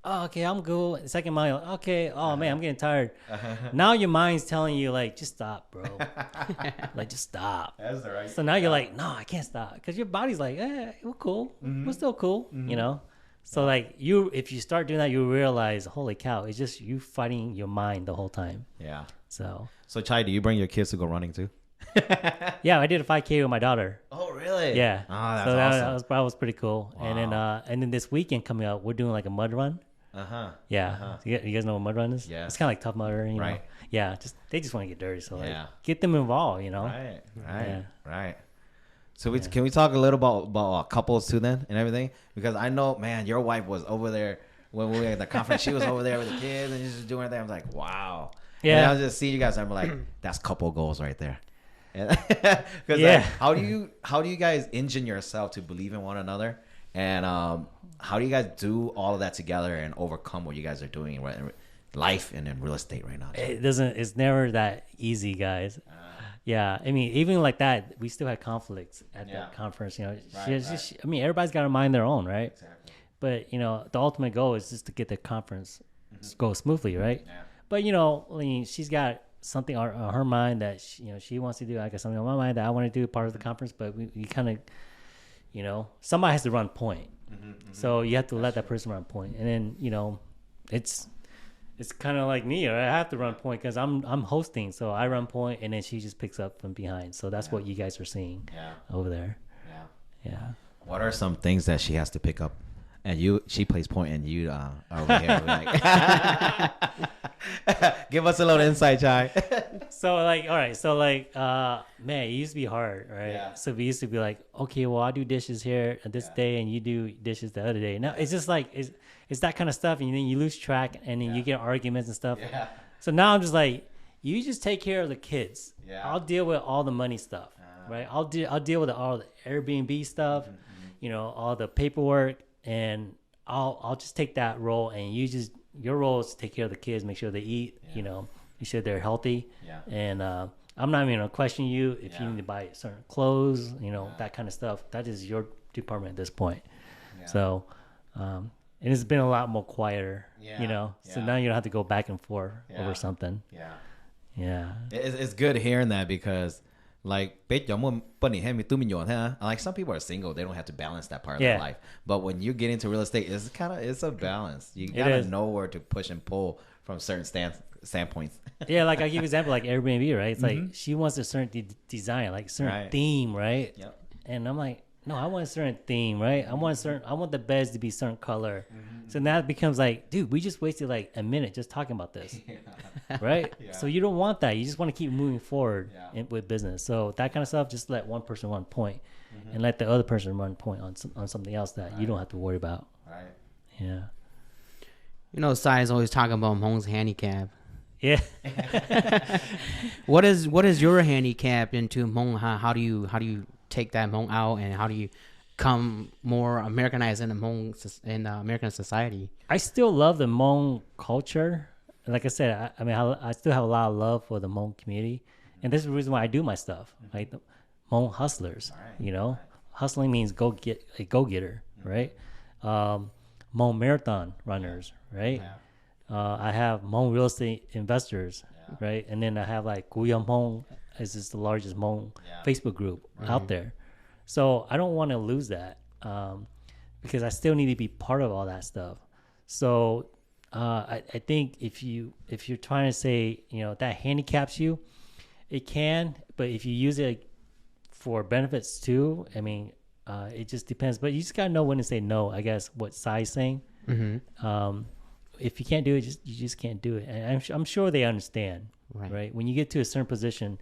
oh, okay, I'm good. The second mile, okay, oh man, I'm getting tired. Now your mind's telling you like, just stop, bro. Like, just stop. That's the right. So now you're like, no, I can't stop, because your body's like, we're cool, we're still cool, So like if you start doing that, you realize, holy cow, it's just you fighting your mind the whole time. Yeah. So Chai, do you bring your kids to go running too? Yeah, I did a 5K with my daughter. Oh, really? Yeah. Oh, that's So awesome. that was pretty cool. Wow. And then this weekend coming up, we're doing like a mud run. Uh-huh. Yeah. Uh-huh. So you guys know what mud run is? Yes. It's kind of like Tough Mudder, you know. Right. Yeah. They just want to get dirty. So like, Yeah. get them involved, you know. Right. Yeah. Right. So can we talk a little about couples too then and everything? Because I know, man, your wife was over there when we were at the conference. She was over there with the kids and just doing everything. I was like, wow. Yeah. And I was just seeing you guys. I'm like, that's couple goals right there. Because Yeah. like, how do you guys engine yourself to believe in one another? And how do you guys do all of that together and overcome what you guys are doing in life and in real estate right now? It's never that easy, guys. Yeah, I mean, even like that, we still had conflicts at that conference. You know, I mean, everybody's got to mind their own, right? Exactly. But you know, the ultimate goal is just to get the conference go smoothly, right? Yeah. But you know, I mean, she's got something on her mind that she wants to do. I got something on my mind that I want to do part of the conference. But we kind of, you know, somebody has to run point. So you have to let that person run point, and then you know, it's kind of like me. Right? I have to run point because I'm hosting, so I run point, and then she just picks up from behind. So that's what you guys are seeing over there. Yeah. What are some things that she has to pick up? And she plays point, and you are over here. Like, give us a little insight, Chai. So like, all right. So like, man, it used to be hard, right? Yeah. So we used to be like, okay, well, I do dishes here this day, and you do dishes the other day. Now it's just like it's that kind of stuff, and then you lose track, and then you get arguments and stuff. Yeah. So now I'm just like, you just take care of the kids. Yeah. I'll deal with all the money stuff, right? I'll deal with all the Airbnb stuff, you know, all the paperwork, and I'll just take that role, and your role is to take care of the kids, make sure they eat, you know, make sure they're healthy. Yeah. And I'm not even gonna question you if you need to buy certain clothes, you know, that kind of stuff. That is your department at this point. Yeah. So, and it's been a lot more quieter, you know. So now you don't have to go back and forth over something. Yeah. Yeah. It's good hearing that because, like, like some people are single, they don't have to balance that part of their life. But when you get into real estate, it's a balance. You gotta know where to push and pull from certain standpoints. Yeah, like I give you an example, like Airbnb, right? It's like she wants a certain design, like certain theme, right? Yep. And I'm like, no, I want a certain theme, right? I want the beds to be certain color. So now it becomes like, dude, we just wasted like a minute just talking about this, right? So you don't want that. You just want to keep moving forward with business. So that kind of stuff, just let one person run point, and let the other person run point on something else that you don't have to worry about. Right. Yeah. You know, Sai's always talking about Hmong's handicap. Yeah. What is your handicap into Hmong? How do you take that Hmong out, and how do you become more Americanized in the Hmong in American society? I still love the Hmong culture. Like I said, I mean, I still have a lot of love for the Hmong community, and this is the reason why I do my stuff. Like the Hmong hustlers, you know, hustling means go getter, right? Hmong marathon runners, right? I have Hmong real estate investors, right? And then I have like Guyam Hmong is the largest Hmong Facebook group out there. So I don't want to lose that because I still need to be part of all that stuff. So I think if you're trying to say, you know, that handicaps you, it can. But if you use it for benefits too, I mean, it just depends. But you just gotta know when to say no. I guess what Sai's saying. If you can't do it, you just can't do it. And I'm sure they understand, right? When you get to a certain position,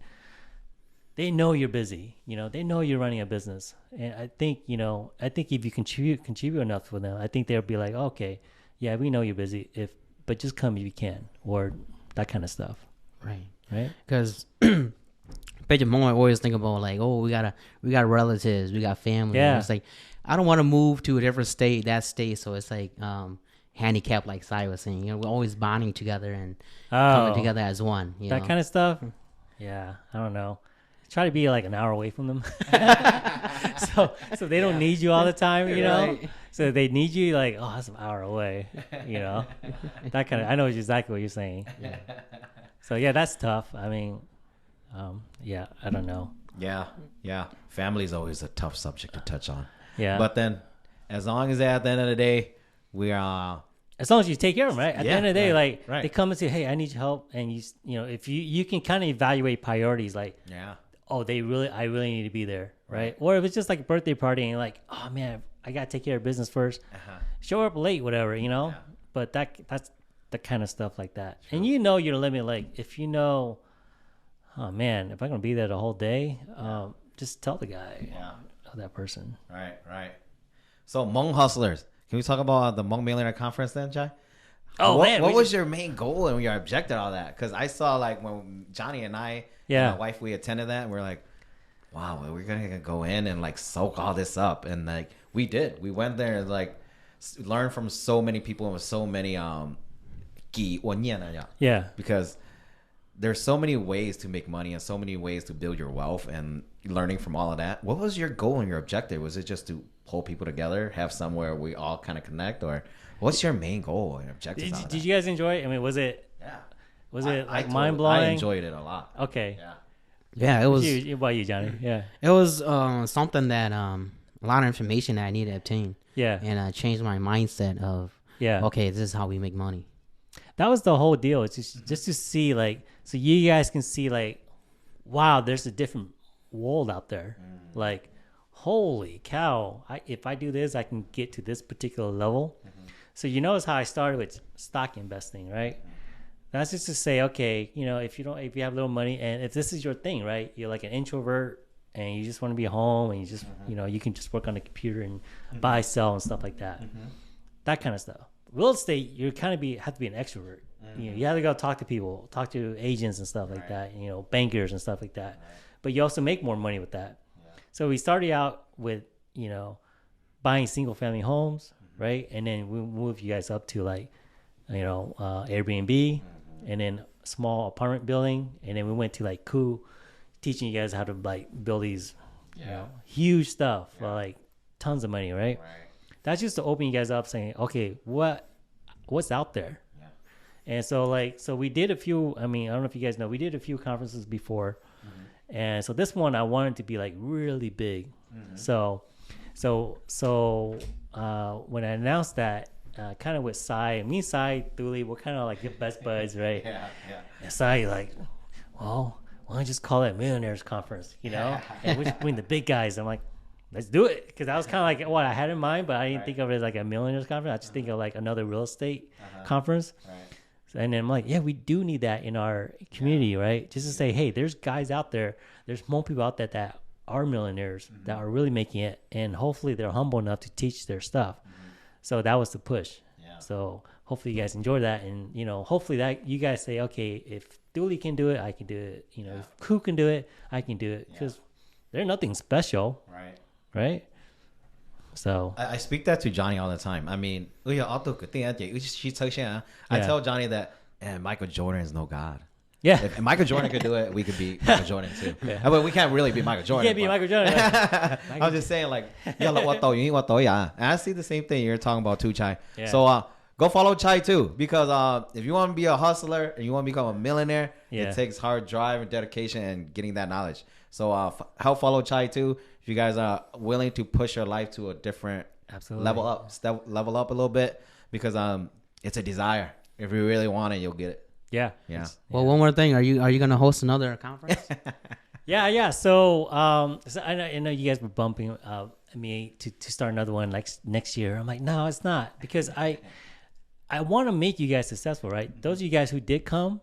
they know you're busy. You know, they know you're running a business. And I think if you contribute enough for them, I think they'll be like, okay, yeah, we know you're busy. But just come if you can, or that kind of stuff. Right. Because I always think about like, oh, we got relatives, we got family. Yeah. And it's like, I don't want to move to a different state, so it's like handicapped, like Sai was saying. You know, we're always bonding together and coming together as one. You know? Kind of stuff. Yeah, I don't know. Try to be like an hour away from them, so they don't need you all the time. You know, Right. So they need you like, oh, that's an hour away. You know, that kind of. I know exactly what you're saying. So yeah, that's tough. I mean, yeah, I don't know. Yeah. Family is always a tough subject to touch on. Yeah. But then, as long as at the end of the day, we are. As long as you take care of them, right? At the end of the day, right. they come and say, "Hey, I need your help," and you know, if you can kind of evaluate priorities, like, oh, I really need to be there, right? Or if it's just like a birthday party and you're like, oh man, I gotta take care of business first. Show up late, whatever, Yeah. But that's the kind of stuff like that. True. And your limit. Like if oh man, if I'm gonna be there the whole day, just tell the guy, that person. Right. So Hmong hustlers, can we talk about the Hmong Millionaire Conference then, Chai? Oh man, what was your main goal and your objective of that? Because I saw like when Johnny and I, and my wife, we attended that, and we're like, wow, we're gonna go in and like soak all this up, and like we did. We went there and like learned from so many people and with so many because there's so many ways to make money and so many ways to build your wealth, and learning from all of that. What was your goal and your objective? Was it just to pull people together, have somewhere we all kind of connect, or what's your main goal and objective? Did you guys enjoy it? I mean, was it? Yeah. Was it like mind blowing? I enjoyed it a lot. Okay. Yeah, it was. What about you, Johnny? Yeah. It was something that a lot of information that I needed to obtain. Yeah. And changed my mindset of okay, this is how we make money. That was the whole deal. It's just to see like, so you guys can see like, wow, there's a different world out there. Like, holy cow! If I do this, I can get to this particular level. So you notice how I started with stock investing, right? That's just to say, okay, if you have little money, and if this is your thing, right? You're like an introvert, and you just want to be home, and you just, you can just work on the computer and buy, sell, and stuff like that. That kind of stuff. Real estate, you kind of have to be an extrovert. You have to go talk to people, talk to agents and stuff like that. Bankers and stuff like that. But you also make more money with that. So we started out with, buying single family homes, right? And then we moved you guys up to like, Airbnb, and then small apartment building, and then we went to like teaching you guys how to like build these, huge stuff for like tons of money, right? That's just to open you guys up, saying, okay, what's out there? And so we did a few. I mean, I don't know if you guys know, we did a few conferences before, and so this one I wanted to be like really big. So when I announced that, kind of with Sai, me, Sai, Thuli, we're kind of like best buds, right? And Sai like, well, why don't you just call it Millionaires Conference, And we're just bring the big guys. I'm like, let's do it, because that was kind of like what I had in mind, but I didn't think of it as like a Millionaires Conference. I just think of like another real estate conference. And then I'm like, yeah, we do need that in our community, right? Just to say, hey, there's guys out there, there's more people out there that are millionaires, that are really making it, and hopefully they're humble enough to teach their stuff. So that was the push. So hopefully you guys enjoy that, and hopefully that you guys say, okay, if Dooley can do it, I can do it. If Koo can do it, I can do it, because they're nothing special, right? So I speak that to Johnny all the time. I mean, I tell Johnny that, and Michael Jordan is no god. Yeah. If Michael Jordan could do it, we could be Michael Jordan too. But we can't really be Michael Jordan. You can't be Michael Jordan. I'm just saying, like, and I see the same thing you're talking about too, Chai. So go follow Chai too, because if you want to be a hustler and you want to become a millionaire, it takes hard drive and dedication and getting that knowledge. So help follow Chai too, if you guys are willing to push your life to a different level up a little bit, because it's a desire. If you really want it, you'll get it. Yeah. Well, one more thing. Are you gonna host another conference? Yeah. So I know you guys were bumping me to start another one like next year. I'm like, no, it's not, because I want to make you guys successful, right? Those of you guys who did come,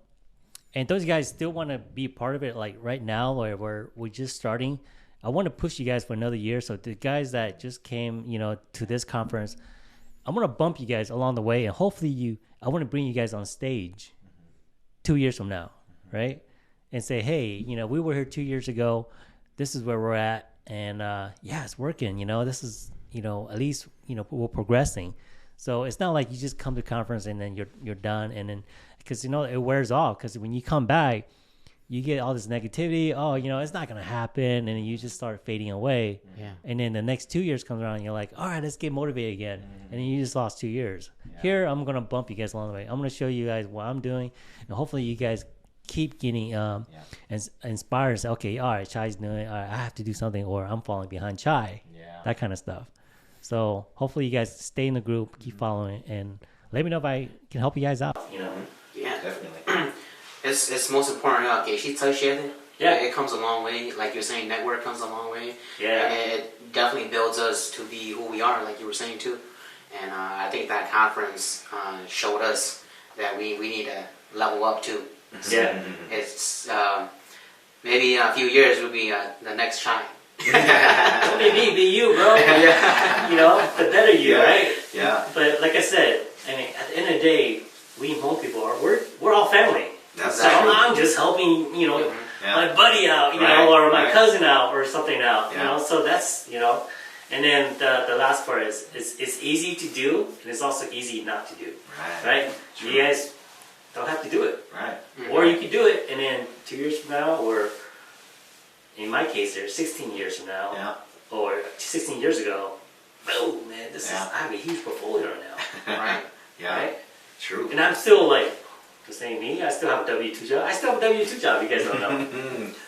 and those guys still want to be part of it, like right now, or we're just starting. I want to push you guys for another year. So the guys that just came, to this conference, I'm gonna bump you guys along the way, and hopefully I want to bring you guys on stage 2 years from now, right? And say, hey, we were here 2 years ago. This is where we're at, and it's working. This is, at least we're progressing. So it's not like you just come to conference and then you're done, and then because it wears off. Because when you come back, you get all this negativity. Oh, it's not gonna happen, and then you just start fading away. Yeah. And then the next 2 years comes around, and you're like, all right, let's get motivated again. And then you just lost 2 years. Here, I'm gonna bump you guys along the way. I'm gonna show you guys what I'm doing, and hopefully you guys keep getting inspired and say, okay, all right, Chai's doing it. All right, I have to do something, or I'm falling behind Chai. That kind of stuff. So hopefully you guys stay in the group, keep following, and let me know if I can help you guys out. Yeah, definitely. It's most important. 给去测学的， Yeah. It comes a long way. Like you're saying, network comes a long way. Yeah. And it definitely builds us to be who we are, like you were saying too. And I think that conference showed us that we need to level up too. So Yeah. it's maybe in a few years we'll be the next Shine. Don't be me, be you, bro. Yeah. You know, the better you, Yeah. right? Yeah. But like I said, I mean, at the end of the day, we Hmong people we're all family. That's So true. I'm just helping, you know, Yeah. my buddy out, you Right, know, or my right. cousin out, or something out, you Yeah. know. So that's, you know, and then the last part is it's easy to do, and it's also easy not to do, right? True. You guys don't have to do it, Right. or you could do it, and then 2 years from now, or in my case, there's 16 years from now, Yeah. or 16 years ago. Oh man, this is Yeah. I have a huge portfolio right now, Right. Yeah. right? True. And I'm still like the same me. I still have a W-2 job. I still have a W-2 job. You guys don't know.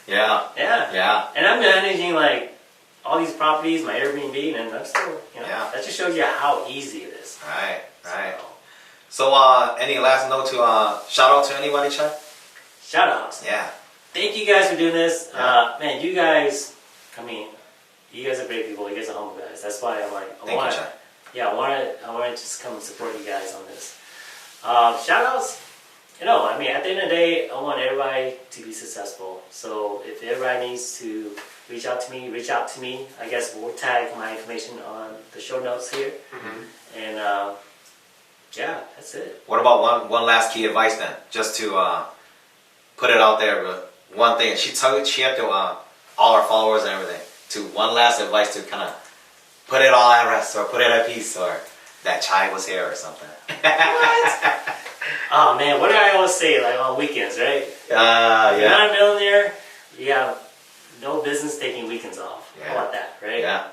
Yeah. Yeah. Yeah. And I'm managing like all these properties, my Airbnb, and I'm still, you know, Yeah. that just shows you how easy it is. Right. Right. So, any last note to shout out to anybody, Chad? Shout outs. Yeah. Thank you guys for doing this. Yeah. Man, you guys, I mean, you guys are great people. You guys are humble guys. That's why I'm like, Thank you, Chad. yeah, I want to just come and support you guys on this. Shout outs, you know, I mean, at the end of the day, I want everybody to be successful. So if everybody needs to reach out to me, reach out to me. I guess we'll tag my information on the show notes here. And yeah, that's it. What about one last key advice then? Just to put it out there, but one thing. She had to all our followers and everything. To one last advice to kind of put it all at rest or put it at peace or that chai was here or something. What? Oh man, what do I always say? Like on weekends, right? If you're Yeah. not a millionaire, you have no business taking weekends off. Yeah. How about that, right? Yeah.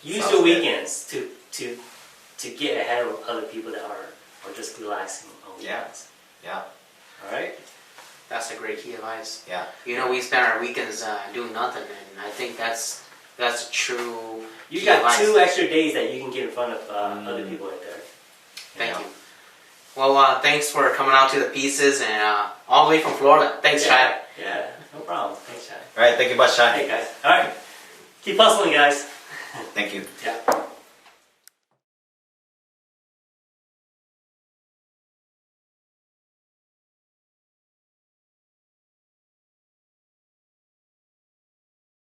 Use Sounds your good. weekends to get ahead of other people that are just relaxing on Yeah. weekends. Yeah. All right. That's a great key advice. Yeah. You know, we spend our weekends doing nothing, and I think that's true. You key got advice. 2 extra days that you can get in front of other people right there. Thank Yeah. you. Well, thanks for coming out to the pieces and all the way from Florida. Thanks, Chad. Yeah, no problem. Thanks, Chad. All right. Thank you much, Chai. Hey guys. All right. Keep hustling, guys. Thank you. Yeah.